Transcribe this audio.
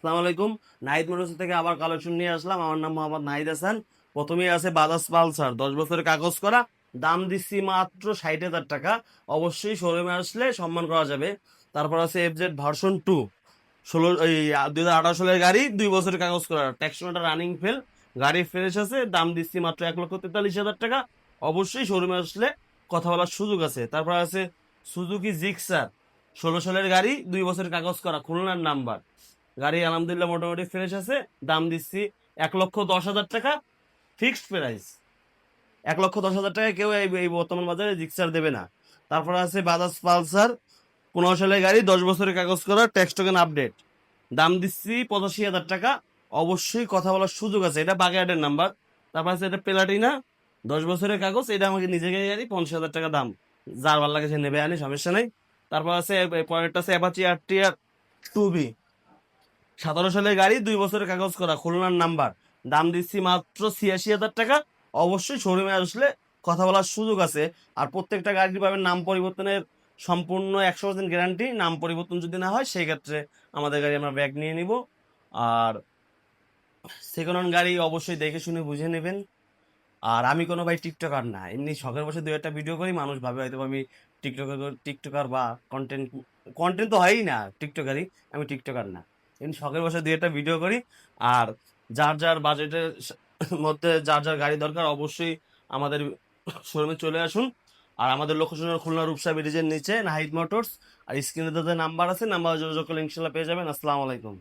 আসসালামু আলাইকুম। নাহিদ মোটরস থেকে আবার কালেকশন নিয়ে আসলাম। আমার নাম মোহাম্মদ নাহিদ হাসান। প্রথমেই আছে বাজাজ পালসার 10 বছরের কাগজ করা, দাম দিচ্ছি মাত্র 60,000 টাকা। অবশ্যই শোরুমে আসলে সম্মান করা যাবে। তারপর আছে এফজেড ভার্সন 2, 2018 সালের গাড়ি, 2 বছরের কাগজ করা, ট্যাক্সোমিটার রানিং ফেল, গাড়ি ফ্রেশ আছে, দাম দিচ্ছি মাত্র 1,43,000 টাকা। অবশ্যই শোরুমে আসলে কথা বলার সুযোগ আছে। তারপর আছে সুজুকি জিক্সার, 16 সালের গাড়ি, 2 বছরের কাগজ করা, খুলনার নাম্বার, গাড়ি আলহামদুলিল্লাহ মোটামুটি ফ্রেশ আছে, দাম দিচ্ছি 1,10,000 টাকা, ফিক্সড প্রাইস। 1,10,000 টাকা কেউ এই এই বর্তমান বাজারে জিক্সার দেবে না। তারপর আছে বাজাজ পালসার, 15 সালের গাড়ি, 10 বছরের কাগজ করা, ট্যাক্স টোকেন আপডেট, দাম দিচ্ছি 85,000 টাকা। অবশ্যই কথা বলার সুযোগ আছে, এটা বাগেরহাটের নাম্বার। তারপর আছে এটা প্লাটিনা, 10 বছরের কাগজ, এটা আমাকে নিজেকে গাড়ি, 50,000 টাকা দাম। যার ভালো লাগে সে নেবে, আনি, সমস্যা নেই। তারপর আছে পরেরটা আছে অ্যাপাচি আরটিআর 2B, 17 সালের গাড়ি, 2 বছরের কাগজ করা, খুলনার নাম্বার, দাম দিচ্ছি মাত্র 86,000 টাকা। অবশ্যই শোরুমে আসলে কথা বলার সুযোগ আছে। আর প্রত্যেকটা গাড়ি পাবেন নাম পরিবর্তনের সম্পূর্ণ 100% গ্যারান্টি। নাম পরিবর্তন যদি না হয় সেই ক্ষেত্রে আমাদের গাড়ি আমরা ব্যাগ নিয়ে নিব। আর সেকেন্ড হ্যান্ড গাড়ি অবশ্যই দেখে শুনে বুঝে নেবেন। আর আমি কোনো ভাই টিকটকার না, এমনি শখের বসে দু একটা ভিডিও করি, মানুষ ভাবে হয়তো আমি টিকটকার বা কন্টেন্ট কন্টেন্ট তো হয়ই না টিকটকারই, আমি টিকটকার না, এমনি শখের বসে দু একটা ভিডিও করি। আর যার যার বাজেটের মধ্যে যার যার গাড়ি দরকার অবশ্যই আমাদের শোরুমে চলে আসুন। আর আমাদের লোকেশন খুলনা রূপসা ব্রিজের নিচে নাহিদ মোটরস। আর স্ক্রিনে তাদের নাম্বার আছে, নাম্বার যোগাযোগ করলে ইনশাল্লাহ পেয়ে যাবেন। আসসালামু আলাইকুম।